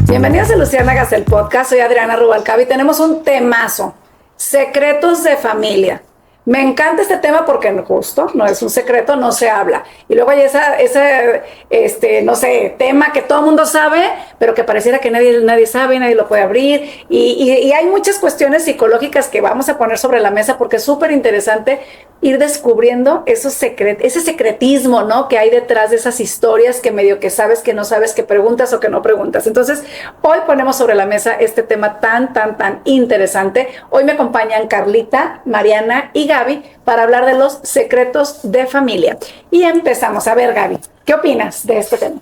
Bienvenidos a Luciérnagas, el podcast. Soy Adriana Rubalcaba y tenemos un temazo: secretos de familia. Me encanta este tema porque justo no es un secreto, no se habla. Y luego hay ese no sé, tema que todo el mundo sabe, pero que pareciera que nadie sabe, nadie lo puede abrir. Y hay muchas cuestiones psicológicas que vamos a poner sobre la mesa porque es súper interesante ir descubriendo ese secretismo, ¿no?, que hay detrás de esas historias que medio que sabes, que no sabes, que preguntas o que no preguntas. Entonces, hoy ponemos sobre la mesa este tema tan interesante. Hoy me acompañan Carlita, Mariana y Gaby para hablar de los secretos de familia. Y empezamos. A ver, Gaby, ¿qué opinas de este tema?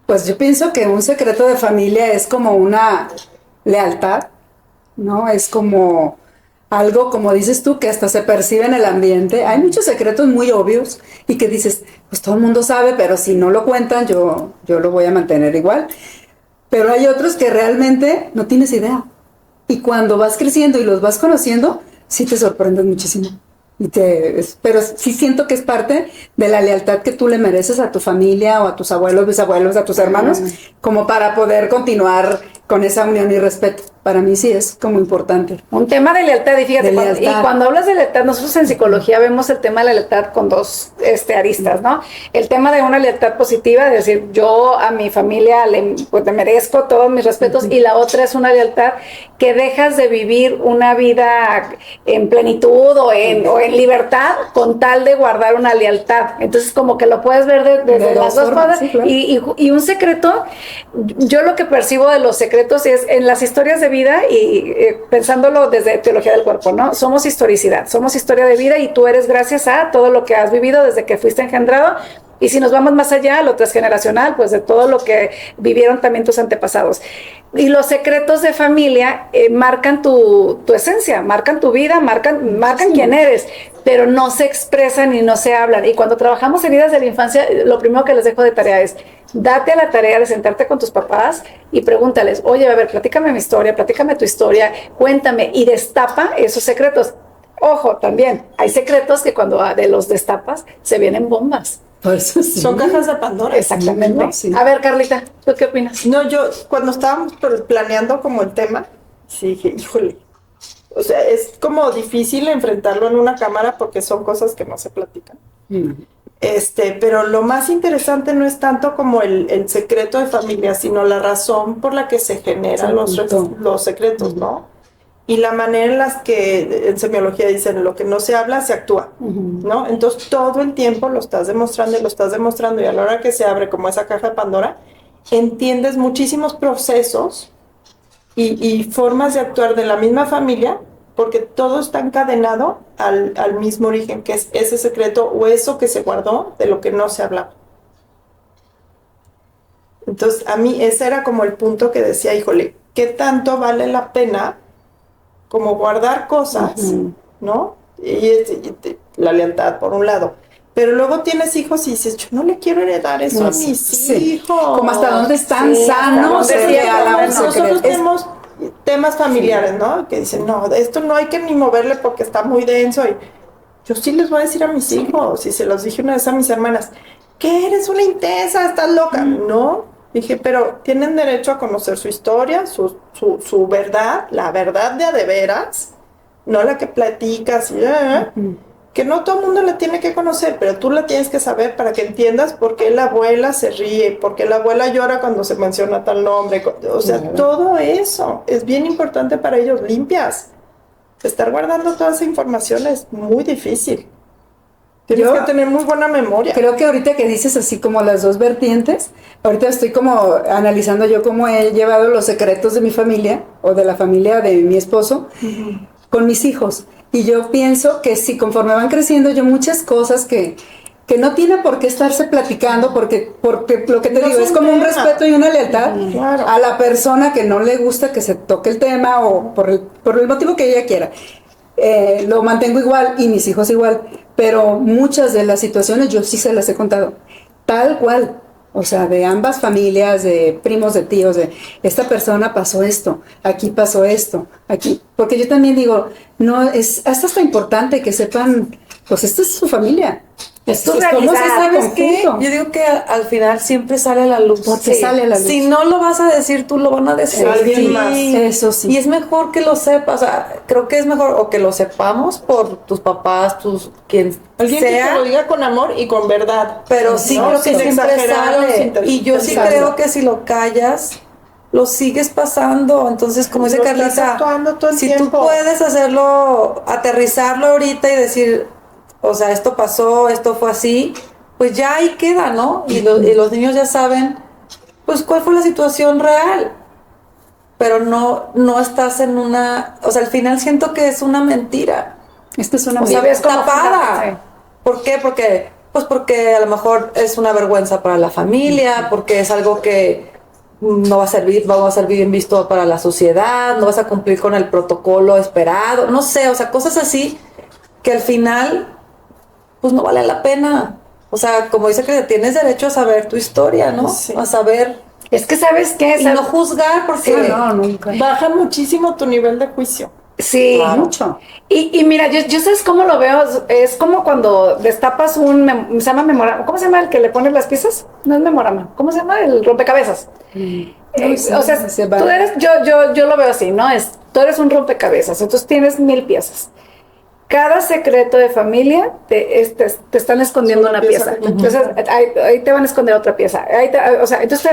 Pues yo pienso que un secreto de familia es como una lealtad, ¿no? Es como algo, como dices tú, que hasta se percibe en el ambiente. Hay muchos secretos muy obvios y que dices, pues todo el mundo sabe, pero si no lo cuentan, yo lo voy a mantener igual. Pero hay otros que realmente no tienes idea. Y cuando vas creciendo y los vas conociendo, sí te sorprendes muchísimo. Pero sí siento que es parte de la lealtad que tú le mereces a tu familia o a tus abuelos, bisabuelos, a tus hermanos, como para poder continuar con esa unión y respeto. Para mí sí es como importante. Un tema de lealtad, y fíjate, cuando hablas de lealtad, nosotros en psicología vemos el tema de la lealtad con dos aristas, ¿no? El tema de una lealtad positiva, es decir, yo a mi familia le merezco todos mis respetos, y la otra es una lealtad que dejas de vivir una vida en plenitud o en libertad con tal de guardar una lealtad. Entonces, como que lo puedes ver desde las dos cosas. Sí, claro. Y un secreto, yo lo que percibo de los secretos es en las historias de vida y pensándolo desde teología del cuerpo, ¿no? Somos historicidad, somos historia de vida y tú eres gracias a todo lo que has vivido desde que fuiste engendrado. Y si nos vamos más allá, lo transgeneracional, pues de todo lo que vivieron también tus antepasados. Y los secretos de familia marcan tu esencia, marcan tu vida, marcan quién eres, pero no se expresan y no se hablan. Y cuando trabajamos heridas de la infancia, lo primero que les dejo de tarea es, date a la tarea de sentarte con tus papás y pregúntales, oye, a ver, platícame mi historia, platícame tu historia, cuéntame, y destapa esos secretos. Ojo, también, hay secretos que cuando de los destapas, se vienen bombas. Pues, sí. Son cajas de Pandora. Exactamente. Sí. A ver, Carlita, ¿tú qué opinas? No, yo cuando estábamos planeando como el tema, sí dije, híjole, o sea, es como difícil enfrentarlo en una cámara porque son cosas que no se platican. Pero lo más interesante no es tanto como el secreto de familia, sino la razón por la que se generan los secretos, ¿no? Y la manera en las que en semiología dicen lo que no se habla, se actúa, ¿no? Entonces todo el tiempo lo estás demostrando y a la hora que se abre como esa caja de Pandora, entiendes muchísimos procesos y formas de actuar de la misma familia, porque todo está encadenado al mismo origen, que es ese secreto o eso que se guardó de lo que no se hablaba. Entonces a mí ese era como el punto que decía, híjole, ¿qué tanto vale la pena como guardar cosas, ¿no? Y la lealtad por un lado. Pero luego tienes hijos y dices, yo no le quiero heredar eso a mis hijos. Como hasta dónde están sanos. Nosotros tenemos temas familiares, ¿no? Que dicen, no, esto no hay que ni moverle porque está muy denso. Y yo sí les voy a decir a mis hijos, y se los dije una vez a mis hermanas, ¿qué eres una intensa? ¿Estás loca? No. Dije, pero tienen derecho a conocer su historia, su verdad, la verdad de a de veras, no la que platicas, que no todo el mundo la tiene que conocer, pero tú la tienes que saber para que entiendas por qué la abuela se ríe, por qué la abuela llora cuando se menciona tal nombre. O sea, todo eso es bien importante para ellos, limpias. Estar guardando toda esa información es muy difícil. Tienes que tener muy buena memoria. Creo que ahorita que dices así como las dos vertientes, ahorita estoy como analizando yo cómo he llevado los secretos de mi familia o de la familia de mi esposo con mis hijos. Y yo pienso que si conforme van creciendo yo muchas cosas que no tiene por qué estarse platicando porque lo que te digo es como un respeto y una lealtad a la persona que no le gusta que se toque el tema o por el motivo que ella quiera. lo mantengo igual y mis hijos igual, pero muchas de las situaciones yo sí se las he contado, tal cual. O sea, de ambas familias, de primos, de tíos, de esta persona pasó esto, aquí pasó esto, aquí. Porque yo también digo, no, es hasta importante que sepan, pues esta es su familia. Es tu ¿Cómo realidad. se ¿Sabes qué? conjunto? Yo digo que al final siempre sale a la luz. Porque sale a la luz. Si no lo vas a decir tú, lo van a decir Alguien más. Eso sí. Y es mejor que lo sepas, o sea, creo que es mejor o que lo sepamos por tus papás, quien Alguien que te sea, lo diga con amor y con verdad. pero sí ¿no? creo que Sin siempre exagerar, sale. sin Y yo sí tergiversar. creo que si lo callas, lo sigues pasando. Entonces, como dice Lo estás Carlita, actuando todo el si tiempo. tú puedes hacerlo, aterrizarlo ahorita y decir, o sea, esto pasó, esto fue así, pues ya ahí queda, ¿no? Y los niños ya saben, pues, cuál fue la situación real. Pero no estás en una, o sea, al final siento que es una mentira. Esta es una O sea, ves como tapada. sí. ¿Por qué? Porque a lo mejor es una vergüenza para la familia, porque es algo que no va a ser bien visto para la sociedad, no vas a cumplir con el protocolo esperado, no sé, o sea, cosas así que al final, pues no vale la pena. O sea, como dice que tienes derecho a saber tu historia, ¿no? Sí. A saber Es que ¿sabes qué? y no juzgar porque no, nunca. Baja muchísimo tu nivel de juicio. Sí. Claro. Mucho. Y mira, yo sabes cómo lo veo, es como cuando destapas se llama memorama, ¿cómo se llama el que le pones las piezas? No es memorama, ¿cómo se llama? El rompecabezas. No, O sea, se va. tú eres, yo lo veo así, ¿no? Tú eres un rompecabezas, entonces tienes 1000 piezas. Cada secreto de familia te están escondiendo Una una pieza pieza. Entonces, ahí te van a esconder otra pieza. O sea, entonces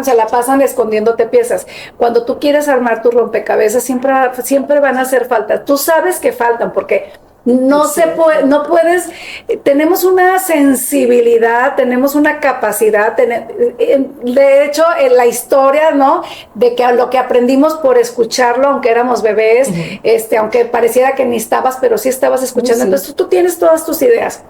se la pasan escondiéndote piezas. Cuando tú quieres armar tu rompecabezas, siempre van a hacer falta. Tú sabes que faltan porque no puedes, tenemos una sensibilidad, tenemos una capacidad, de hecho, en la historia, ¿no? De que lo que aprendimos por escucharlo, aunque éramos bebés, aunque pareciera que ni estabas, pero sí estabas escuchando, Sí. entonces tú tienes todas tus ideas,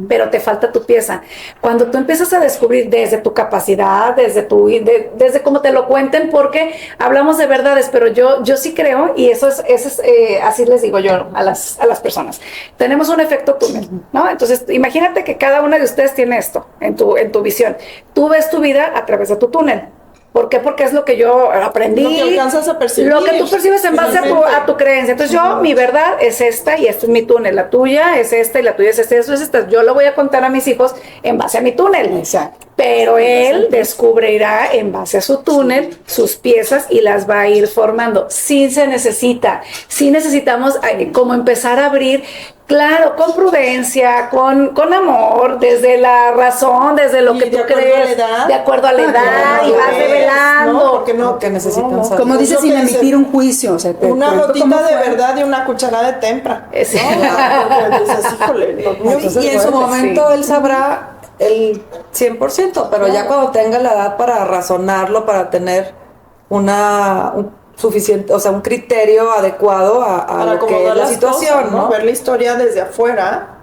pero te falta tu pieza. Cuando tú empiezas a descubrir desde tu capacidad, desde cómo te lo cuenten, porque hablamos de verdades, pero yo sí creo, y eso es así les digo yo a las personas. Tenemos un efecto túnel, ¿no? Entonces, imagínate que cada una de ustedes tiene esto en tu visión. Tú ves tu vida a través de tu túnel. ¿Por qué? Porque es lo que yo aprendí. Lo que alcanzas a percibir. Lo que tú percibes en base a tu creencia. Entonces, mi verdad es esta y esto es mi túnel. La tuya es esta y la tuya es esta. Eso es esta. Yo lo voy a contar a mis hijos en base a mi túnel. Exacto. Pero él descubrirá en base a su túnel sus piezas y las va a ir formando. Sí se necesita. Sí necesitamos como empezar a abrir. Claro, con prudencia, con amor, desde la razón, desde lo Y que de tú acuerdo crees, a la edad. de acuerdo a la edad, y vas revelando. No, porque no, que necesitan saber. Como dices, Es lo sin que dice, emitir un juicio. O sea, te una cuento cómo gotita de fue. verdad y una cucharada de tempra. Sí. Porque dices, híjole, los niños- Entonces, Y en su bueno, momento sí. él sabrá el 100%, pero ya cuando tenga la edad para razonarlo, para tener un suficiente, o sea, un criterio adecuado a para lo que es acomodar la las situación, cosas, ¿no? ¿no? Ver la historia desde afuera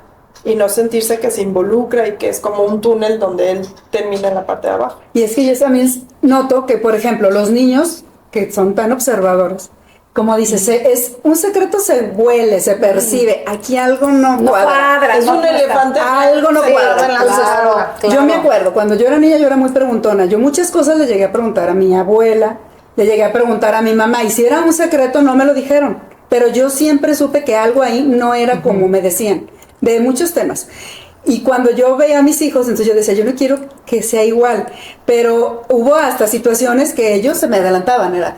y no sentirse que se involucra y que es como un túnel donde él termina en la parte de abajo. Y es que yo también noto que, por ejemplo, los niños que son tan observadores, como dices, es un secreto se huele, se percibe, aquí algo no No cuadra. cuadra. Es no un cuadra. elefante. Algo no Sí, cuadra. en la Entonces, sala. Yo me acuerdo, cuando yo era niña yo era muy preguntona. Yo muchas cosas le llegué a preguntar a mi abuela, le llegué a preguntar a mi mamá, y si era un secreto no me lo dijeron. Pero yo siempre supe que algo ahí no era como me decían, de muchos temas. Y cuando yo veía a mis hijos, entonces yo decía, yo no quiero que sea igual. Pero hubo hasta situaciones que ellos se me adelantaban, era,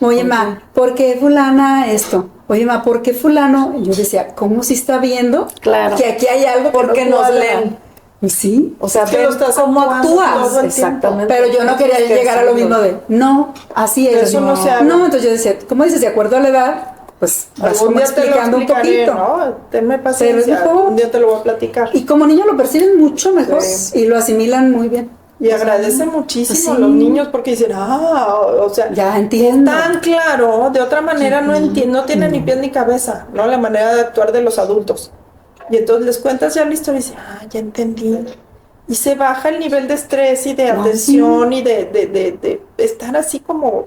oye, ma, ¿por qué fulana esto? Oye, ma, ¿por qué fulano? Y yo decía, ¿cómo si está viendo Claro. que aquí hay algo que Porque no nos cuadra? leen. Y sí, O sea, Es que ven lo estás cómo actuando todo actúas. el Exactamente. pero yo no quería llegar a lo mismo de, no, así es. Eso no se habla. No, entonces yo decía, ¿cómo dices? De acuerdo a la edad, pues vas Algún como día te lo explicando un explicaré, poquito. ¿no? Tenme Pero paciencia, dijo- un día te lo voy a platicar. Y como niños lo perciben mucho mejor Sí. y lo asimilan muy bien. Y agradece muchísimo sí. a los niños porque dicen, o sea, Ya entiendo. tan claro, de otra manera no tiene ni pies ni cabeza, ¿no? La manera de actuar de los adultos. Y entonces les cuentas ya la historia y dicen, ya entendí. Y se baja el nivel de estrés y de atención y de estar así como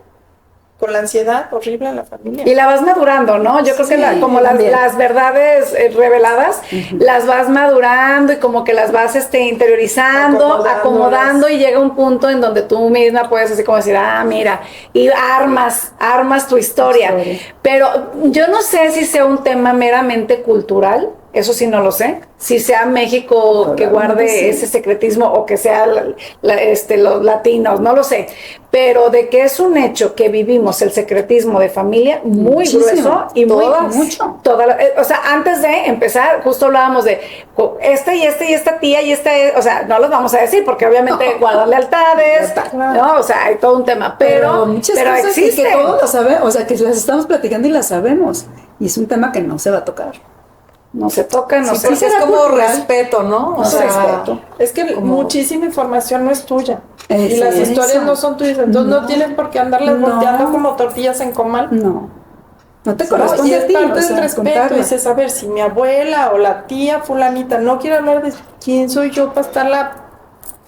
con la ansiedad horrible en la familia. Y la vas madurando, ¿no? Yo creo que como las verdades reveladas, las vas madurando y como que las vas interiorizando, acomodando y llega un punto en donde tú misma puedes así como decir, mira, y armas tu historia. Pero yo no sé si sea un tema meramente cultural, eso sí no lo sé, si sea México que guarde ese secretismo o que sea los latinos, no lo sé, pero de que es un hecho que vivimos el secretismo de familia muy grueso y mucho. O sea, antes de empezar, justo hablábamos de y esta tía y o sea, no los vamos a decir porque obviamente guardan lealtades, ¿no? O sea, hay todo un tema, pero existe. Que todos lo sabemos, o sea, que las estamos platicando y las sabemos, y es un tema que no se va a tocar. No se toca, no se es como respeto, ¿no? O sea, respeto. Es que muchísima información no es tuya. Y las historias no son tuyas. Entonces no tienes por qué andarlas volteando como tortillas en comal. No te corresponde a ti. Y es parte del respeto. Dices, a ver, si mi abuela o la tía fulanita no quiere hablar de quién soy yo para estarla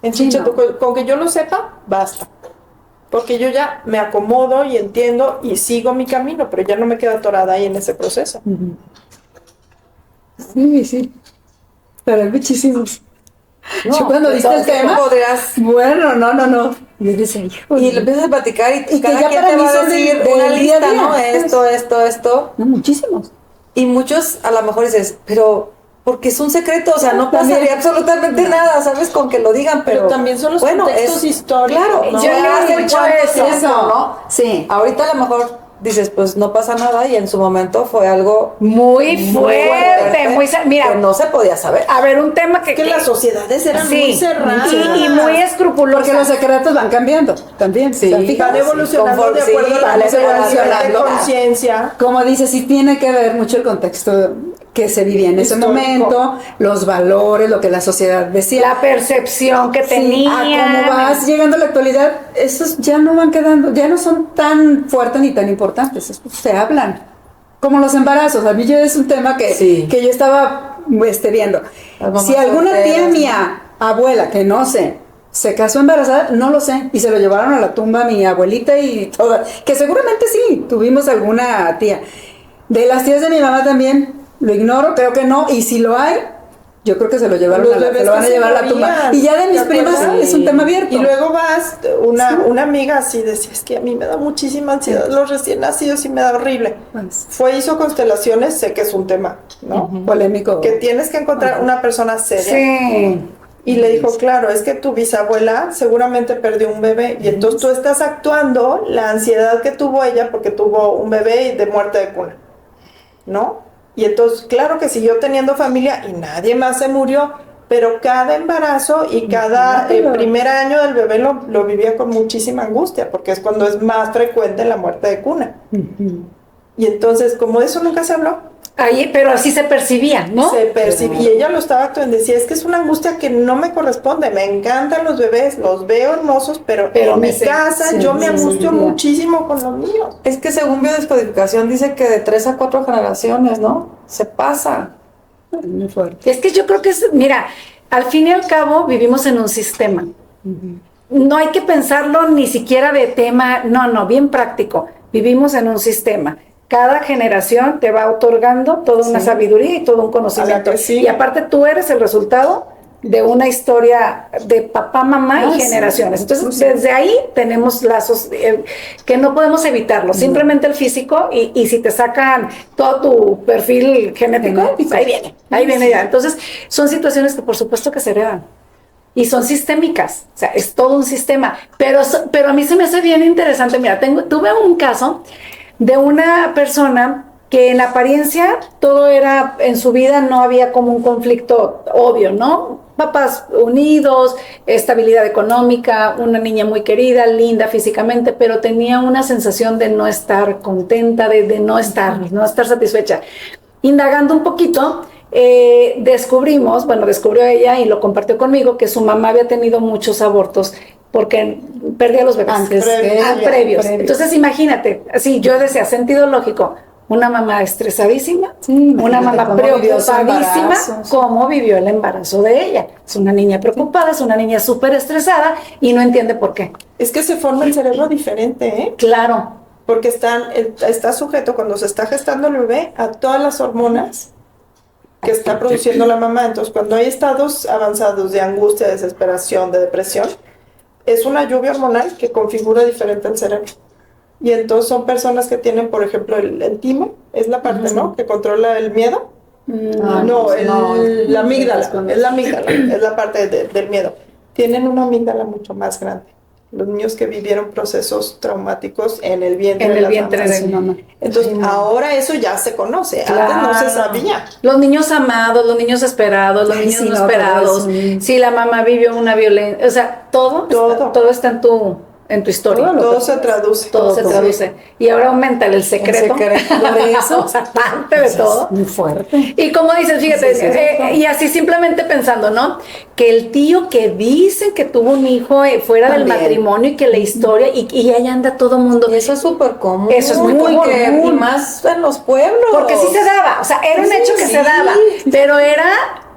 en con que yo lo sepa, basta. Porque yo ya me acomodo y entiendo y sigo mi camino, pero ya no me quedo atorada ahí en ese proceso. Sí. Pero hay muchísimos. No, yo cuando diste el tema, bueno, no. Y le empiezas a platicar y cada que quien te va a decir una lista, ¿no? Esto. No, muchísimos. Y muchos a lo mejor dices, pero porque es un secreto, o sea, no pasaría absolutamente nada, ¿sabes? Con que lo digan, pero también son los contextos históricos. Claro, ¿no? yo le he dicho eso, ¿no? Sí. Ahorita a lo mejor dices, pues no pasa nada, y en su momento fue algo muy fuerte, mira, que no se podía saber. A ver, un tema que las sociedades eran muy cerradas y muy escrupulosas. Porque los secretos van cambiando también. Sí, van evolucionando de acuerdo a la conciencia. Como dices, sí tiene que ver mucho el contexto que se vivía en ese momento, los valores, lo que la sociedad decía. La percepción que tenía. Como vas llegando a la actualidad, esos ya no van quedando, ya no son tan fuertes ni tan importantes, se hablan. Como los embarazos, a mí ya es un tema que yo estaba viendo. Si alguna tía mía, abuela, que no sé, se casó embarazada, no lo sé, y se lo llevaron a la tumba a mi abuelita y toda, que seguramente sí, tuvimos alguna tía. De las tías de mi mamá también, lo ignoro, creo que no, y si lo hay, yo creo que se lo llevaron se lo van a llevar a la tumba. Y ya de mis primas es un tema abierto. Y luego vas, una amiga así decía, es que a mí me da muchísima ansiedad, los recién nacidos y me da horrible. Hizo constelaciones, sé que es un tema, ¿no? Polémico. Que tienes que encontrar una persona seria. Sí. Y le dijo, claro, es que tu bisabuela seguramente perdió un bebé y entonces tú estás actuando la ansiedad que tuvo ella porque tuvo un bebé de muerte de cuna, ¿no? Y entonces, claro que siguió teniendo familia y nadie más se murió, pero cada embarazo y cada primer año del bebé lo vivía con muchísima angustia, porque es cuando es más frecuente la muerte de cuna. Y entonces, como eso nunca se habló. Pero así se percibía, ¿no? Se percibía, y ella lo estaba actuando, decía, es que es una angustia que no me corresponde, me encantan los bebés, los veo hermosos, pero en mi casa yo me angustio muchísimo con los míos. Es que según biodescodificación dice que de 3 a 4 generaciones, ¿no? Se pasa. Muy fuerte. Es que yo creo que mira, al fin y al cabo vivimos en un sistema. No hay que pensarlo ni siquiera de tema, no, bien práctico. Vivimos en un sistema. Cada generación te va otorgando toda una sabiduría y todo un conocimiento. Y aparte tú eres el resultado de una historia de papá, mamá y generaciones. Entonces, desde ahí tenemos lazos que no podemos evitarlo. Simplemente el físico y si te sacan todo tu perfil genético, pues ahí viene ya. Entonces, son situaciones que por supuesto que se heredan. Y son sistémicas, o sea, es todo un sistema. Pero a mí se me hace bien interesante. Mira, tuve un caso de una persona que en apariencia todo era, en su vida no había como un conflicto obvio, ¿no? Papás unidos, estabilidad económica, una niña muy querida, linda físicamente, pero tenía una sensación de no estar contenta, de no estar satisfecha. Indagando un poquito, descubrió ella y lo compartió conmigo que su mamá había tenido muchos abortos porque perdía los bebés previos. Entonces imagínate, así yo decía, sentido lógico, una mamá estresadísima, una mamá preocupadísima, cómo vivió el embarazo de ella. Es una niña preocupada, es una niña súper estresada y no entiende por qué. Es que se forma el cerebro diferente, ¿eh? Claro. porque está sujeto cuando se está gestando el bebé a todas las hormonas que está produciendo la mamá. Entonces, cuando hay estados avanzados de angustia, de desesperación, de depresión, es una lluvia hormonal que configura diferente el cerebro. Y entonces son personas que tienen, por ejemplo, el timo, es la parte, ¿no?, que controla el miedo. La amígdala, es la amígdala, es la parte del miedo. Tienen una amígdala mucho más grande. Los niños que vivieron procesos traumáticos en el vientre de su mamá. Entonces, ahora eso ya se conoce. Antes no se sabía. Los niños amados, los niños esperados, los niños no esperados. Si la mamá vivió una violencia, o sea, todo está en tu historia. Todo se traduce. Todo se traduce. Y ahora aumenta el secreto. De eso, parte de todo. Muy fuerte. Y como dices, fíjate, y así simplemente pensando, ¿no? Que el tío que dicen que tuvo un hijo fuera del matrimonio y que la historia, y ahí anda todo el mundo. Y eso es súper común. Eso es muy común. Y más en los pueblos. Porque sí se daba, o sea, era un hecho que se daba, pero era...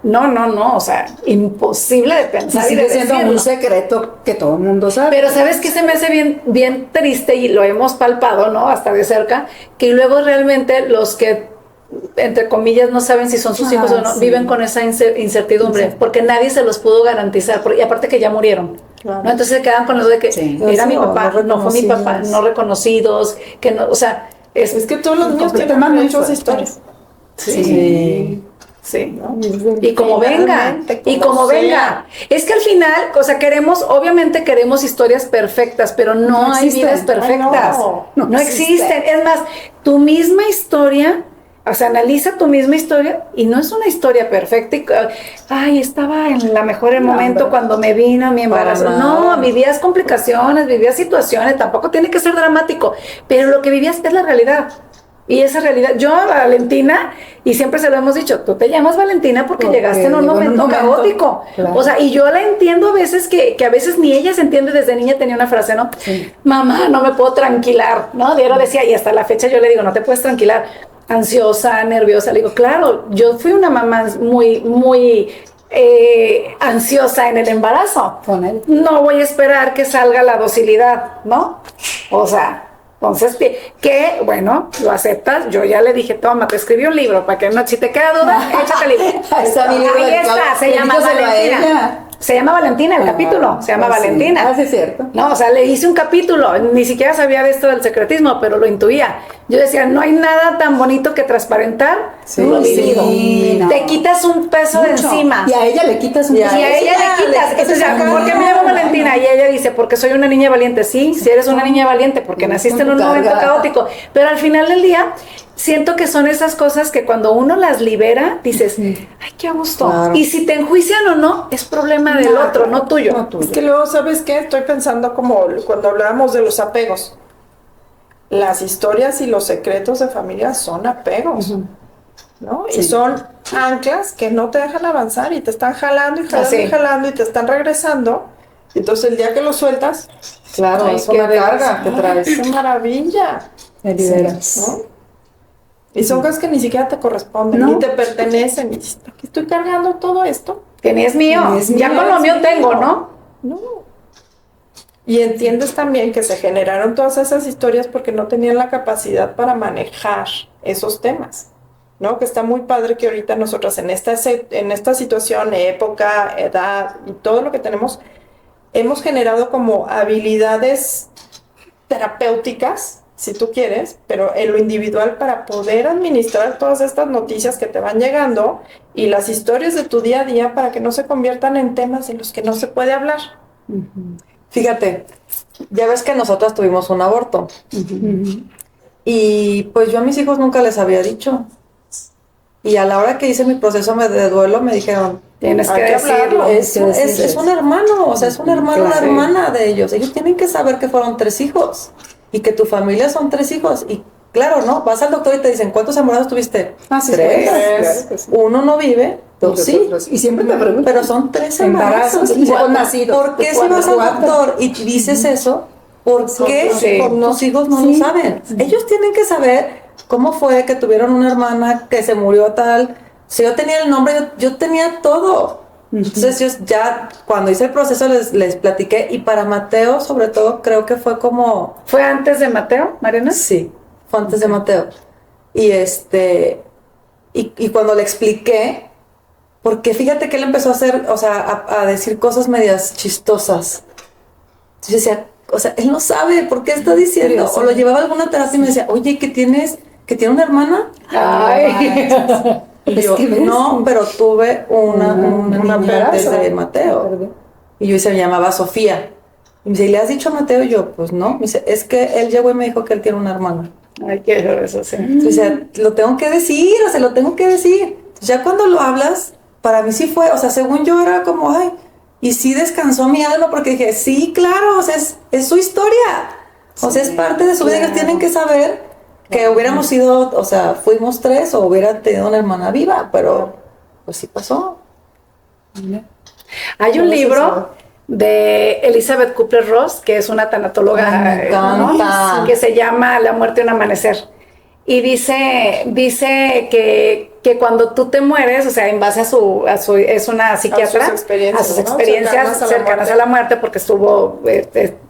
No, o sea, imposible de pensar. Sigue siendo un secreto que todo el mundo sabe. Pero ¿sabes qué se me hace bien triste? Y lo hemos palpado, ¿no?, hasta de cerca, que luego realmente los que, entre comillas, no saben si son sus hijos o no, viven con esa incertidumbre, porque nadie se los pudo garantizar, y aparte que ya murieron. Claro. ¿No? Entonces se quedan con lo de que era mi papá, no fue mi papá, no reconocidos, que no, o sea... Es que todos los niños tienen muchas historias. Sí, ¿no? Y como venga, es que al final, o sea, obviamente queremos historias perfectas, pero no hay vidas perfectas, no existen. Es más, tu misma historia, o sea, analiza tu misma historia y no es una historia perfecta y, estaba en la mejor momento cuando me vino mi embarazo. No, vivías complicaciones, vivías situaciones, tampoco tiene que ser dramático, pero lo que vivías es la realidad. Y esa realidad, yo a Valentina, y siempre se lo hemos dicho, tú te llamas Valentina porque llegaste en un momento caótico. Claro. O sea, y yo la entiendo a veces que a veces ni ella se entiende. Desde niña tenía una frase, ¿no? Sí. Mamá, no me puedo tranquilar, ¿no? Diario decía, y hasta la fecha yo le digo, no te puedes tranquilar, ansiosa, nerviosa. Le digo, claro, yo fui una mamá muy ansiosa en el embarazo. Con él. No voy a esperar que salga la docilidad, ¿no? O sea... Entonces, que bueno, lo aceptas. Yo ya le dije, toma, te escribí un libro para que no, si te queda duda, échate el libro. Ahí está, se llama Valentina. Se llama Valentina el capítulo, se llama Valentina. Sí es cierto. No, o sea, le hice un capítulo, ni siquiera sabía de esto del secretismo, pero lo intuía. Yo decía, no hay nada tan bonito que transparentar lo vivido. No. Te quitas un peso de encima. Y a ella le quitas un peso. Y a ella le quitas. Entonces, ¿por qué me llamo Valentina? Y ella dice, porque soy una niña valiente. Sí, si eres una niña valiente, porque naciste en un momento caótico. Pero al final del día, siento que son esas cosas que cuando uno las libera, dices, ay, qué gusto. Claro. Y si te enjuician o no, es problema del otro, no tuyo. Es que luego, ¿sabes qué? Estoy pensando como cuando hablábamos de los apegos. Las historias y los secretos de familia son apegos, ¿no? Sí. Y son anclas que no te dejan avanzar y te están jalando y jalando y te están regresando. Y entonces el día que lo sueltas, claro, es una carga que traes. ¡Qué maravilla! Te liberas. ¿No? Y son cosas que ni siquiera te corresponden, ni te pertenecen. Y dices, ¿por qué estoy cargando todo esto? Que ni es mío. Ya con lo mío tengo, ¿no? No. Y entiendes también que se generaron todas esas historias porque no tenían la capacidad para manejar esos temas, ¿no? Que está muy padre que ahorita nosotras en esta situación, época, edad y todo lo que tenemos, hemos generado como habilidades terapéuticas, si tú quieres, pero en lo individual para poder administrar todas estas noticias que te van llegando y las historias de tu día a día para que no se conviertan en temas en los que no se puede hablar. Fíjate, ya ves que nosotras tuvimos un aborto. Y pues yo a mis hijos nunca les había dicho. Y a la hora que hice mi proceso de duelo me dijeron, tienes que decirlo. Es un hermano, o sea, es un hermano, una hermana de ellos. Ellos tienen que saber que fueron 3 hijos y que tu familia son 3 hijos. Y claro, ¿no? Vas al doctor y te dicen, ¿cuántos embarazos tuviste? 3. Claro, sí. 1 no vive, 2 sí. Y siempre te preguntan. Pero son 3 embarazos. ¿Por qué si vas al doctor y dices eso? ¿Por qué tus hijos no lo saben? Ellos tienen que saber cómo fue que tuvieron una hermana que se murió tal. Si yo tenía el nombre, yo tenía todo. Entonces yo ya cuando hice el proceso les platiqué, y para Mateo sobre todo creo que fue como... ¿Fue antes de Mateo, Mariana? Sí, fue antes de Mateo. Y y cuando le expliqué, porque fíjate que él empezó a hacer, o sea, a decir cosas medias chistosas. Yo decía, o sea, él no sabe por qué está diciendo. O lo llevaba a alguna terapia y me decía, oye, ¿qué tienes? ¿Que tiene una hermana? Ay. Y yo, no, pero tuve una niña desde Mateo. Y yo, se me llamaba Sofía. Y me dice, ¿le has dicho a Mateo? Y yo, pues no. Me dice, es que él llegó y me dijo que él tiene una hermana. Ay, qué eso, sí. O sea, lo tengo que decir, o sea, lo tengo que decir. Ya cuando lo hablas, para mí sí fue, o sea, según yo era como, ay, y sí descansó mi alma porque dije, sí, claro, o sea, es su historia. O sea, es parte de su vida, que tienen que saber que hubiéramos sido, o sea, fuimos 3 o hubiera tenido una hermana viva, pero pues sí pasó. Hay un libro de Elizabeth Kubler-Ross, que es una tanatóloga, ¿no? Que se llama La muerte y un amanecer. Y dice que cuando tú te mueres, o sea, en base a su es una psiquiatra, a sus experiencias cercanas a la muerte, porque estuvo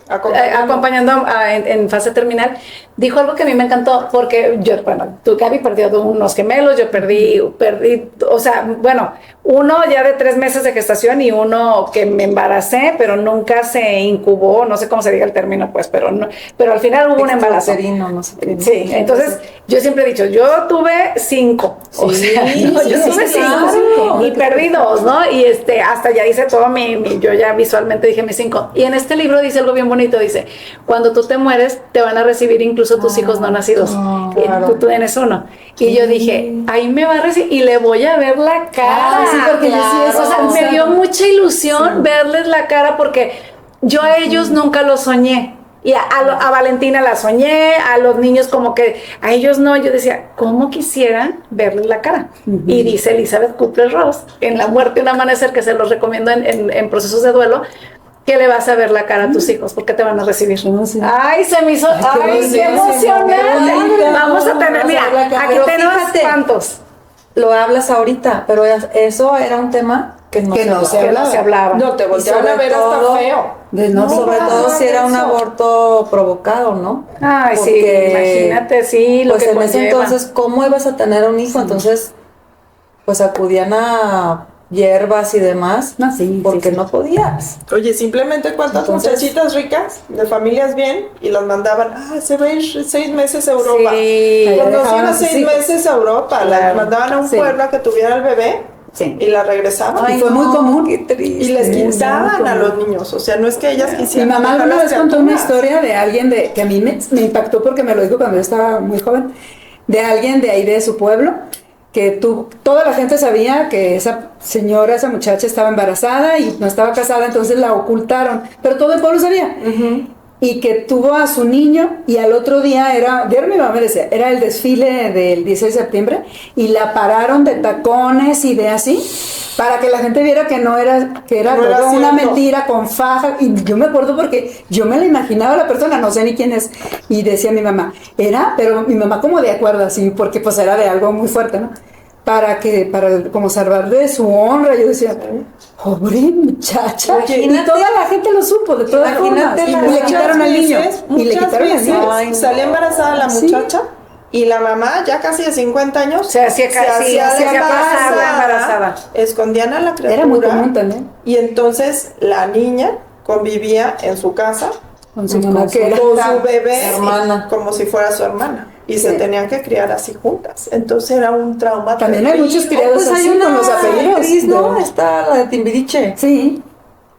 acompañando en fase terminal, dijo algo que a mí me encantó, porque yo, bueno, tú, Gaby, perdió unos gemelos, yo perdí, o sea, bueno, uno ya de 3 meses de gestación y uno que me embaracé, pero nunca se incubó, no sé cómo se diga el término, pues, pero al final hubo un embarazo. No sé qué. Sí, entonces yo siempre he dicho, yo tuve 5, o sea, no, yo tuve 5 y perdí 2, ¿no? Y hasta ya hice todo yo ya visualmente dije mis 5. Y en este libro dice algo bien bonito, dice, cuando tú te mueres, te van a recibir incluso tus hijos no nacidos. Claro. Tú tienes uno. Y yo dije, ahí me va a recibir y le voy a ver la cara. Sí, porque yo sí eso, o sea, me dio mucha ilusión verles la cara, porque yo a ellos nunca los soñé. Y a Valentina la soñé, a los niños como que, a ellos no. Yo decía, ¿cómo quisiera verles la cara? Y dice Elizabeth Kubler-Ross, en La muerte y un amanecer, que se los recomiendo en procesos de duelo, que le vas a ver la cara a tus hijos, porque te van a recibir. Ay, se me hizo, qué emocionante. Vamos a tener, mira, aquí tenemos cuántos. Lo hablas ahorita, pero eso era un tema que no se hablaba. No, te volteaban a ver hasta feo. Sobre todo si era un aborto provocado, ¿no? Ay, porque, sí, imagínate, sí, lo pues que en conlleva. ese entonces, ¿cómo ibas a tener un hijo? Entonces, pues acudían a hierbas y demás, porque no podías. Oye, simplemente cuántas muchachitas ricas, de familias bien, y las mandaban, se va a ir 6 meses a Europa. Sí. Cuando se iban 6 meses a Europa, las mandaban a un pueblo a que tuviera el bebé. Sí. Y la regresaban. Ay, y fue muy común. Qué triste. Y les quitaban a los niños. O sea, no es que ellas quisieran. Mi mamá una vez contó una historia de alguien que a mí me impactó porque me lo dijo cuando yo estaba muy joven. De alguien de ahí de su pueblo, que toda la gente sabía que esa señora, esa muchacha estaba embarazada y no estaba casada, entonces la ocultaron. Pero todo el pueblo sabía. Y que tuvo a su niño, y al otro día mi mamá me decía, era el desfile del 16 de septiembre, y la pararon de tacones y de así, para que la gente viera que era una mentira con faja. Y yo me acuerdo porque yo me la imaginaba a la persona, no sé ni quién es, y decía mi mamá, pero mi mamá como de acuerdo así, porque pues era de algo muy fuerte, ¿no? Para como salvar de su honra. Yo decía, pobre muchacha. Y toda la gente lo supo, de todas formas. Y le quitaron al niño. Y le quitaron al niño. Salía embarazada la muchacha. Y la mamá, ya casi de 50 años, se hacía embarazada. Escondían a la criatura. Era muy común también. Y entonces la niña convivía en su casa con su mamá, con su bebé, hermana, como si fuera su hermana. Y se tenían que criar así juntas. Entonces era un trauma. También hay muchos criados así con los apellidos. ¿No? Está la de Timbiriche. Sí.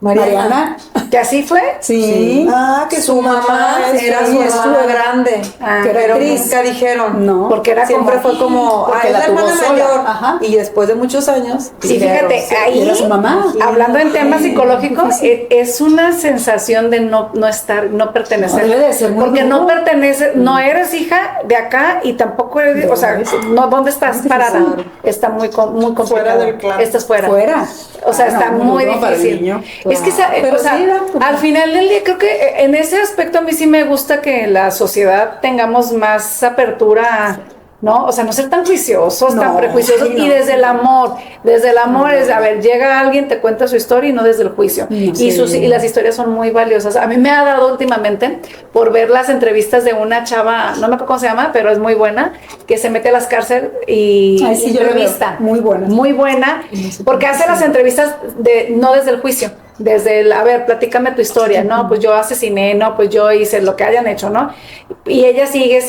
Mariana. ¿Que así fue? Sí. Que su mamá era su hermana grande. Pero nunca dijeron. No. Porque era siempre fue como, es la hermana mayor. Ajá. Y después de muchos años. Sí, fíjate, ahí, era su mamá. Hablando en temas psicológicos, es una sensación de no estar, no pertenecer. Debe de ser muy porque duro. no perteneces, no eres hija de acá y tampoco eres, o sea, no, ¿dónde estás parada? Está muy complicado. Fuera del clan. Estás fuera. O sea, está no, muy duro para el difícil. niño. Es que, Pero o sea, al final del día, creo que en ese aspecto a mí sí me gusta que la sociedad tengamos más apertura ¿no? O sea, no ser tan juiciosos, tan No, prejuiciosos, sí, no. y desde el amor es, a ver, llega alguien, te cuenta su historia y no desde el juicio. Y las historias son muy valiosas. A mí me ha dado últimamente por ver las entrevistas de una chava, no me acuerdo cómo se llama, pero es muy buena, que se mete a las cárceles y entrevista. Muy buena. Muy buena, porque hace las entrevistas no desde el juicio, desde el, a ver, platícame tu historia, no, pues yo asesiné, no, pues yo hice lo que hayan hecho, ¿no? Y ella sigue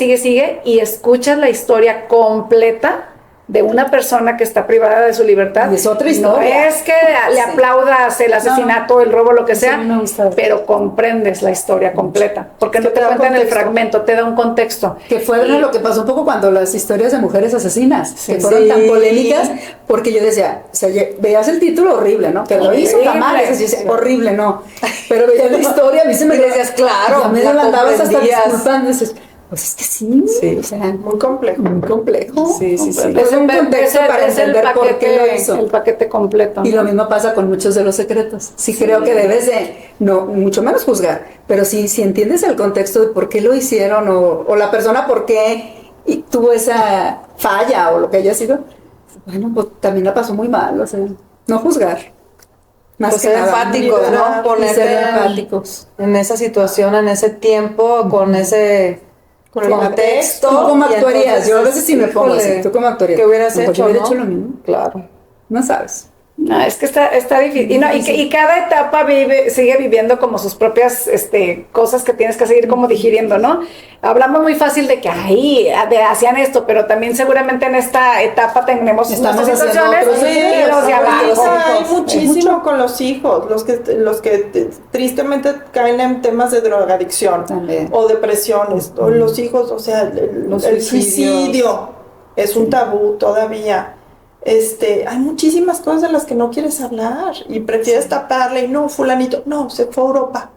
y escuchas la historia completa de una persona que está privada de su libertad. Y es otra historia. No es que le aplaudas el asesinato, el robo, lo que sea, me gusta. pero comprendes la historia completa, porque no Que te te da cuentan el contexto. fragmento, te da un contexto. Que fue lo que pasó un poco cuando las historias de mujeres asesinas, que fueron Sí. tan polémicas, porque yo decía, o sea, veías el título horrible, ¿no? Que lo hizo Horrible. Tamales, y decía, horrible, no. Pero veías la historia, a mí se me decías, claro, a mí me la mandabas hasta comprendías. disculpando, dices, pues es que sí, Sí. o sea, Muy complejo. muy complejo. Sí, sí, sí. Es un contexto para entender por qué lo hizo. el paquete completo. Y ¿no? lo mismo pasa con muchos de los secretos. Sí, creo que debes de, no, mucho menos juzgar, pero si entiendes el contexto de por qué lo hicieron o la persona por qué tuvo esa falla o lo que haya sido, bueno, pues también la pasó muy mal, o sea, no juzgar. Más Pues que ser nada. empáticos, ¿no? Y ser Ponerte empáticos. en esa situación, en ese tiempo, con ese Con el contexto. ¿Tú cómo y actuarías? entonces, Yo a veces sí me pongo híjole, así. ¿Tú cómo actuarías? ¿Qué hubieras Pues hecho, yo hubiera no? hecho lo mismo. Claro. No sabes. No, es que está difícil. Y, no, y cada etapa sigue viviendo como sus propias cosas que tienes que seguir como digiriendo, ¿no? Hablamos muy fácil de que hacían esto, pero también seguramente en esta etapa tenemos Estamos nuestras haciendo situaciones otros y los de abajo. Hay muchísimo con los hijos, los que tristemente caen en temas de drogadicción También. o depresiones, o los hijos, o sea, el suicidio es un tabú todavía. Hay muchísimas cosas de las que no quieres hablar y prefieres taparle y no, fulanito, no, se fue a Europa.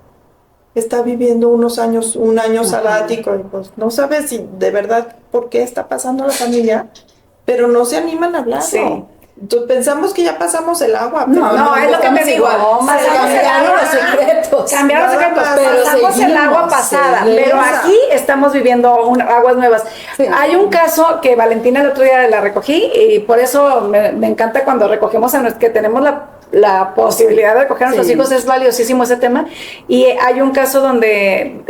Está viviendo un año sabático y pues no sabes si de verdad por qué está pasando a la familia, pero no se animan a hablarlo. Sí. Entonces, pensamos que ya pasamos el agua. Pero No, es lo que te digo. Cambiaron los secretos. Cambiaron los Nada secretos, más, pero pasamos el seguimos, agua pasada, seguimos. pero aquí estamos viviendo aguas nuevas. Sí. Hay un caso que Valentina el otro día la recogí y por eso me encanta cuando recogemos que tenemos la posibilidad de recoger a nuestros Sí. hijos, es valiosísimo ese tema. Y hay un caso donde,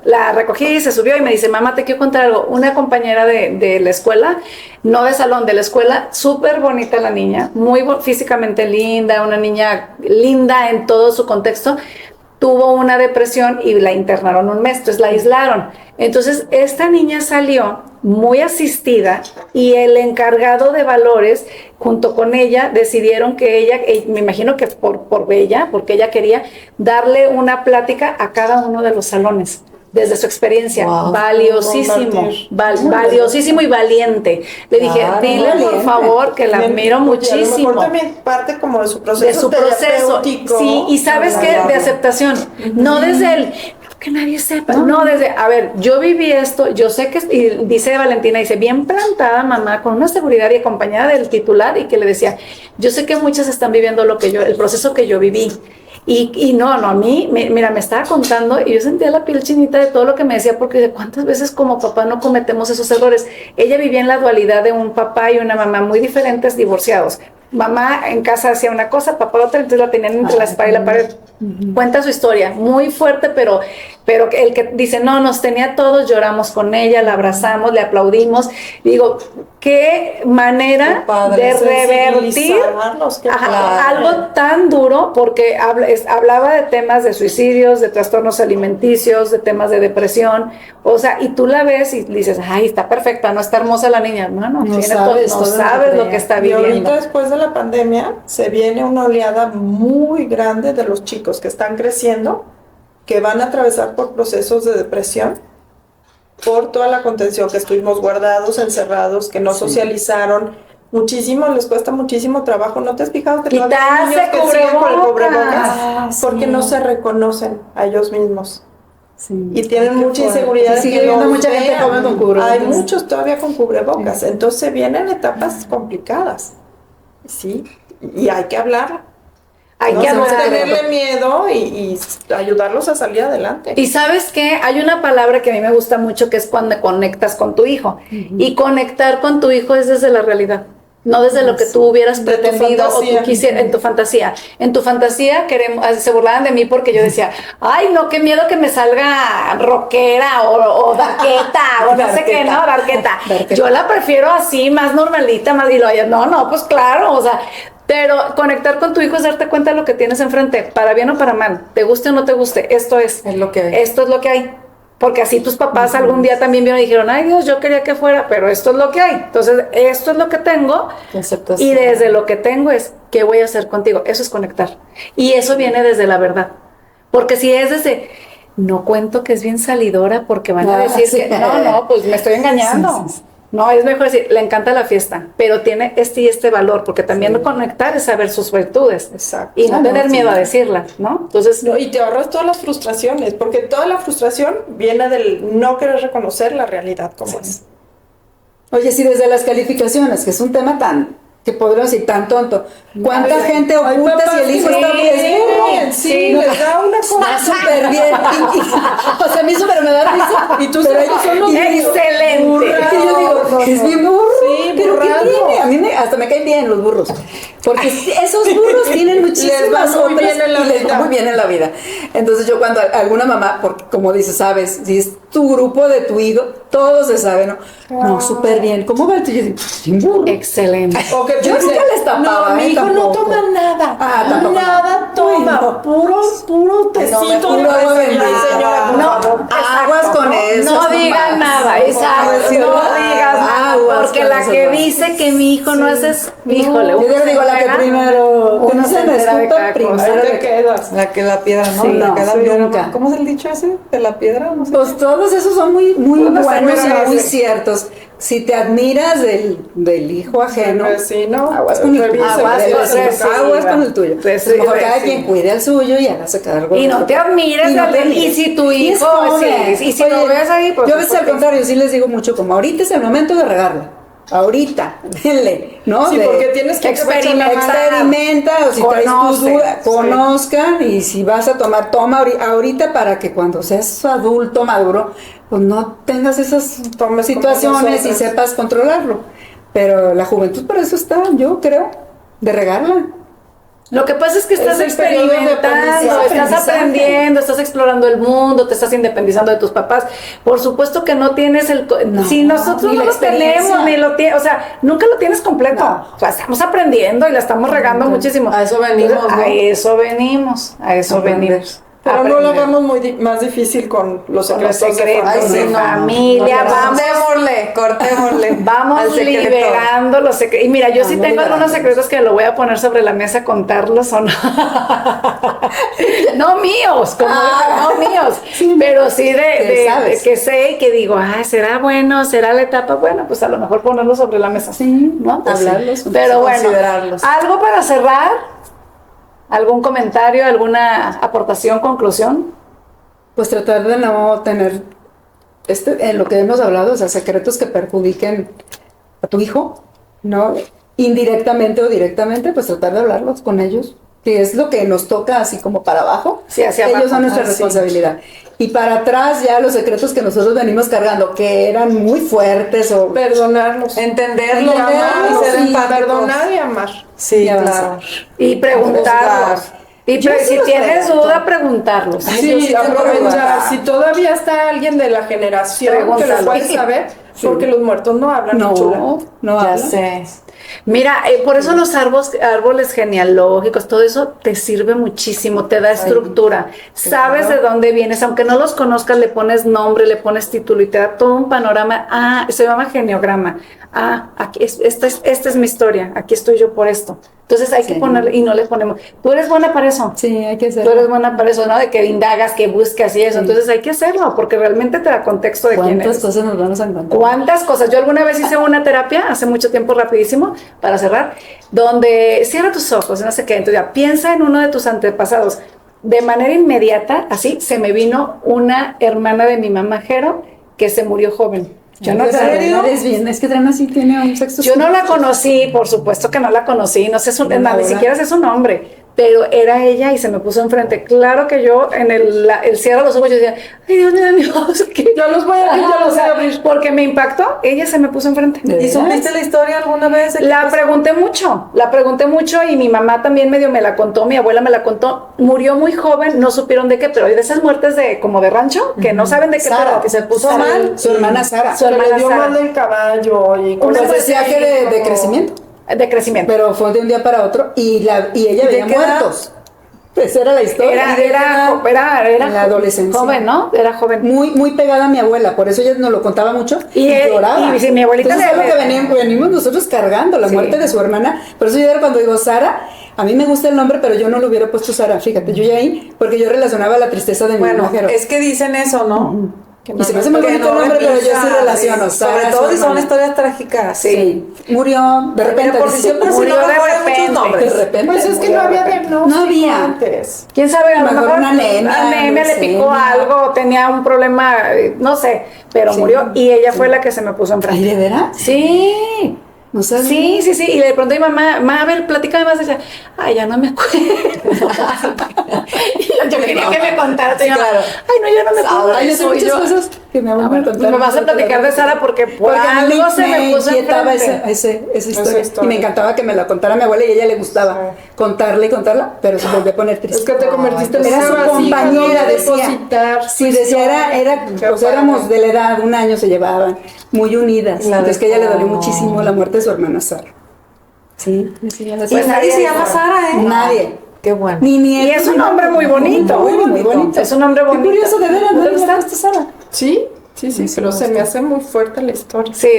la recogí, se subió y me dice, mamá, te quiero contar algo. Una compañera de la escuela, no de salón, de la escuela, súper bonita la niña, muy físicamente linda, una niña linda en todo su contexto, tuvo una depresión y la internaron un mes, entonces la aislaron. Entonces esta niña salió muy asistida y el encargado de valores junto con ella decidieron que ella, me imagino que por ella, porque ella quería darle una plática a cada uno de los salones desde su experiencia. Wow. Valiosísimo, valiosísimo y valiente. Le dije, Claro, dile por valiente. favor que la Bien, admiro y a lo muchísimo. mejor también parte como de su proceso. De su proceso. terapéutico. Sí, y sabes qué, de aceptación. No desde el que nadie sepa. No, desde, a ver, yo viví esto, yo sé que, y dice Valentina, dice, bien plantada mamá, con una seguridad y acompañada del titular, y que le decía, yo sé que muchas están viviendo el proceso que yo viví. Y no, a mí, mira, me estaba contando y yo sentía la piel chinita de todo lo que me decía, porque de cuántas veces como papá no cometemos esos errores. Ella vivía en la dualidad de un papá y una mamá muy diferentes, divorciados. Mamá en casa hacía una cosa, papá otra, entonces la tenían entre la espalda y la pared. Cuenta su historia, muy fuerte, pero el que dice, no, nos tenía todos, lloramos con ella, la abrazamos, le aplaudimos. Digo, qué manera Qué padre, de revertir sensibilizarlos, qué ajá, padre. algo tan duro, porque hablaba de temas de suicidios, de trastornos alimenticios, de temas de depresión, o sea, y tú la ves y dices, ay, está perfecta, no está hermosa la niña, no sabes lo que está Y ahorita viviendo. después de la pandemia se viene una oleada muy grande de los chicos que están creciendo, que van a atravesar por procesos de depresión, por toda la contención que estuvimos guardados, encerrados, que no socializaron. Muchísimo, les cuesta muchísimo trabajo. ¿No te has fijado que todavía hay niños que siguen con el cubrebocas? Porque no se reconocen a ellos mismos. Sí. Y tienen mucha inseguridad. Y sigue de que habiendo los mucha gente vean. joven con cubrebocas. Hay muchos todavía con cubrebocas. Entonces vienen etapas complicadas. Sí, y hay que hablar. Hay que no avanzar. tenerle miedo y ayudarlos a salir adelante. Y sabes qué, hay una palabra que a mí me gusta mucho que es cuando conectas con tu hijo. Y conectar con tu hijo es desde la realidad. No desde lo que tú hubieras De tu pretendido o tú fantasía. quisieras, en tu fantasía. En tu fantasía se burlaban de mí porque yo decía, ay, no, qué miedo que me salga rockera o darqueta o no sé qué, ¿no? Darqueta. Yo la prefiero así, más normalita, más, y lo no, pues claro, o sea, pero conectar con tu hijo es darte cuenta de lo que tienes enfrente, para bien o para mal, te guste o no te guste, esto es Es lo que hay. Esto es lo que hay. Porque así tus papás algún día también vieron y dijeron, ay Dios, yo quería que fuera, pero esto es lo que hay. Entonces, esto es lo que tengo. Aceptación. Y desde lo que tengo es, ¿qué voy a hacer contigo? Eso es conectar. Y eso viene desde la verdad. Porque si es desde, no cuento que es bien salidora porque van a decir sí. que, no, pues me estoy engañando. Sí. No, es mejor decir, le encanta la fiesta, pero tiene este y este valor, porque también conectar es saber sus virtudes. Exacto. Y no tener miedo a decirla, ¿no? Entonces, No, y te ahorras todas las frustraciones, porque toda la frustración viene del no querer reconocer la realidad como es. Oye, si desde las calificaciones, que es un tema que podríamos decir tan tonto, ¿cuánta gente Hay oculta papás si el hijo que está sí, bien? sí, les da una cosa. Está súper bien. O sea, a mí súper me da risa. Y tú pero sabes, ellos son los excelente. Es que yo digo, es bien burro. Sí, pero ¿qué burrado. tiene? A mí hasta me caen bien los burros. Porque esos burros tienen muchísimas Les va muy otras bien en la y les va vida. muy bien en la vida. Entonces yo cuando alguna mamá, porque como dices, sabes, si es tu grupo de tu hijo, todo se sabe, ¿no? No, súper bien. ¿Cómo va el tuyo? Yo digo, sin burro. excelente. O que Yo piensen, nunca les tapaba, no, mi hijo no tampoco. toma nada. Ah, tampoco. Nada toma. Uy, no. Puro tecito puro de agua fresa. bendita. Ay, señora, por No, favor. Aguas con eso. No digan nada, exacto, Sí, no ¿verdad? digas nada, Aguas porque con la eso, que ¿no? dice que mi hijo no es, híjole, Yo uno le se digo la que entera, primero, que uno no se se me entera de escupa cada cosa. Ahí primero. te quedas. La que la piedra, ¿no? Sí, la no, que la sí, piedra. nunca. ¿Cómo es el dicho ese? De la piedra, no sé. Pues todos esos son muy Todos buenos son y muy buenos. ciertos. Si te admiras del hijo ajeno, El vecino, aguas con el tuyo. revisa, Aguas con el tuyo. Recibe, Mejor cada recibe. quien cuide el suyo y hágase cargo. Y no te admires, Y no te Dale, admires. y si tu Y es hijo, joven. sí, y si lo ves ahí, pues yo a veces al porque- contrario, sí les digo mucho, como ahorita es el momento de regarla. Ahorita, denle, ¿no? Sí, porque tienes que experimenta, o si traes tus Conoce, dudas, sí. conozcan, y si vas a tomar, toma ahorita para que cuando seas adulto, maduro, pues no tengas esas Tomes como situaciones y nosotros. sepas controlarlo. Pero la juventud para eso está, yo creo, de regarla. Lo que pasa es que estás Es el periodo de experimentando, estás aprendizaje. aprendiendo, estás explorando el mundo, te estás independizando de tus papás. Por supuesto que no tienes No, si nosotros ni no la lo experiencia. tenemos, ni lo tienes, o sea, nunca lo tienes completo. No. O sea, estamos aprendiendo y la estamos regando muchísimo. A eso venimos, Entonces, ¿no? a eso venimos, a eso Aprender. venimos. Pero no lo Aprender. hagamos más difícil con los Con los secretos. secretos Ay, sí, de no. familia, No, vamos. Cortémosle. Vamos al secreto. liberando los secretos. Y mira, yo sí Vamos tengo algunos liberando. secretos que lo voy a poner sobre la mesa, contarlos o no. No míos, como no míos, Sí, pero sí que de sabes. que sé y que digo, ay, será bueno, será la etapa. Bueno, pues a lo mejor ponerlo sobre la mesa. Sí, ¿no? hablarlos, Pero bueno, considerarlos. algo para cerrar, algún comentario, alguna aportación, conclusión. Pues tratar de no tener, en lo que hemos hablado, o sea, secretos que perjudiquen a tu hijo, ¿no? Indirectamente o directamente, pues tratar de hablarlos con ellos, que es lo que nos toca así como para abajo. Sí, hacia Ellos abajo. son nuestra Ah, sí. responsabilidad. Y para atrás ya los secretos que nosotros venimos cargando, que eran muy fuertes o... Perdonarlos. Entenderlo, Entenderlo, amar y ser sí, empáticos. Perdonar y amar. Sí, Y claro. avanzar. Y preguntarlos. Y Yo sí si los tienes pregunto. duda, preguntarlos. Ay, yo Sí, sí tengo aprovechar. dudas. Si todavía está alguien de la generación que Pregúntalo. lo puede saber, porque los muertos no hablan. No, chula. no Ya hablan. sé. Mira, por eso los árboles genealógicos, todo eso te sirve muchísimo, te da estructura. Sabes de dónde vienes, aunque no los conozcas, le pones nombre, le pones título y te da todo un panorama. Ah, se llama geneograma. Ah, aquí esta es mi historia, aquí estoy yo por esto. Entonces hay que Sí. ponerle, y no le ponemos. Tú eres buena para eso. Sí, hay que Tú hacerlo. eres buena para eso, ¿no? De que indagas, que buscas y eso. Entonces hay que hacerlo, porque realmente te da contexto de quién ¿Cuántas eres. cosas nos vamos a encontrar? ¿Cuántas cosas? Yo alguna vez hice una terapia, hace mucho tiempo, rapidísimo, para cerrar, donde cierra tus ojos, no sé qué, entonces ya piensa en uno de tus antepasados. De manera inmediata, así, se me vino una hermana de mi mamá, Jero, que se murió joven. Yo no, ¿En serio? Es bien, es que Drena sí tiene un sexo. yo no la conocí, por supuesto que no la conocí, no sé, ni siquiera sé su nombre, pero era ella y se me puso enfrente. Claro que yo en el cierre de los ojos yo decía, ay Dios mío, que Yo los voy a abrir, yo los voy a abrir. porque me impactó, ella se me puso enfrente. ¿Y supiste la historia alguna vez? La pregunté mucho y mi mamá también medio me la contó, mi abuela me la contó. Murió muy joven, no supieron de qué, pero hay de esas muertes de como de rancho que no saben de qué, Sara, pero que se puso Sara, mal. su hermana Sara. Su Se le hermana dio Sara. mal del caballo y Pues cosas decía así que de como- crecimiento, De crecimiento. pero fue de un día para otro y ella veía qué edad? muertos. Esa era la historia. Era en la adolescencia. joven, ¿no? Era joven. Muy pegada a mi abuela, por eso ella nos lo contaba mucho y lloraba. y si mi abuelita Entonces, le- es lo que venimos nosotros cargando, la Sí. muerte de su hermana. Por eso yo cuando digo Sara, a mí me gusta el nombre, pero yo no lo hubiera puesto Sara, fíjate, yo ya ahí, porque yo relacionaba la tristeza de mi Bueno, mamá. pero- es que dicen eso, ¿no? y se me hace muy Que bonito el no nombre, pero yo sí repiensa, relaciono. sí. Sara, Sobre su todo si son hermana. historias trágicas. Sí. Murió de repente. Mira, por siempre se murió me de acuerdan muchos repente. nombres. De repente. Pues es que murió no de había repente. diagnóstico No había. antes. ¿Quién sabe? A lo mejor una anemia, le picó leucemia. algo, tenía un problema, no sé, pero Sí. murió y ella fue la que se me puso enfrente. Ay, ¿de veras? Sí. No sabía. Sí. Y de pronto mi mamá, a ver, platícame más. Decía, ay, ya no me acuerdo. Y yo quería que me contara. Sí, Señora, claro. ay, no, yo no me acuerdo. Ay, yo sé Soy muchas yo. cosas que mi abuela me Bueno, contaba. me vas a platicar de Sara porque por Porque a mí algo se me puso inquietaba enfrente. esa historia. historia. Y me encantaba que me la contara mi abuela y a ella le gustaba contarla y contarla, pero se volvió a poner triste. Es que te convertiste en Era una su vasija compañera, donde decía. depositar Sí, su decía, historia. Qué o sea, padre. éramos de la edad, un año se llevaban, muy unidas. La Entonces que a ella le dolió dejó. muchísimo la muerte de su hermana Sara. Sí, decía, Y nadie se llama Sara, ¿eh? Nadie. Qué bueno. Ni Y nietos, es un ni nombre muy bonito. Muy bonito. Es un nombre Qué bonito. curioso, de veras, ¿No ¿no te le gusta? gusta Sara? Sí, pero se me hace muy fuerte la historia. Sí,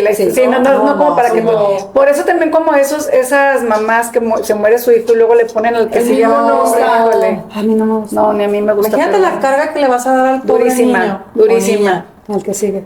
no como para que no. por eso también como esas mamás que se muere su hijo y luego le ponen el que El se llama mismo nombre, nombre. híjole. A mí no me gusta. No, ni a mí me gusta. Imagínate pero- la carga que le vas a dar al pobre Durísima, niño. durísima. El que sigue.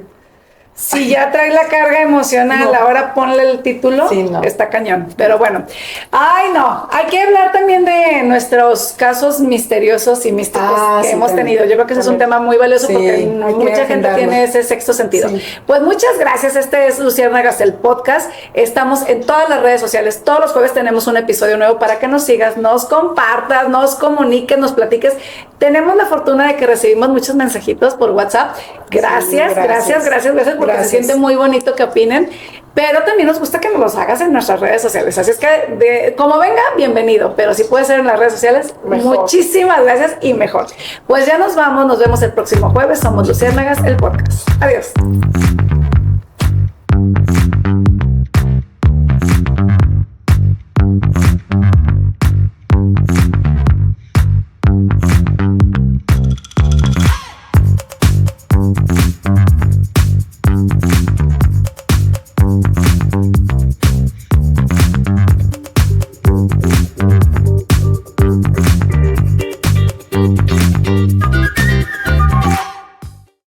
Si ya trae la carga emocional, No. ahora ponle el título, Sí, no. está cañón. Pero bueno, ay no, hay que hablar también de nuestros casos misteriosos y místicos Ah, que sí, hemos también. tenido. Yo creo que ese es un tema muy valioso Sí, porque hay que mucha gente agendarlo. tiene ese sexto sentido. Sí. Pues muchas gracias, este es Luciérnagas el podcast. Estamos en todas las redes sociales, todos los jueves tenemos un episodio nuevo para que nos sigas, nos compartas, nos comuniques, nos platiques. Tenemos la fortuna de que recibimos muchos mensajitos por WhatsApp. Gracias, gracias. gracias, porque Gracias. se siente muy bonito que opinen, pero también nos gusta que nos los hagas en nuestras redes sociales. Así es que, como venga, bienvenido, pero si puede ser en las redes sociales, Mejor. muchísimas gracias y mejor. Pues ya nos vamos, nos vemos el próximo jueves. Somos Luciérnagas, el podcast. Adiós.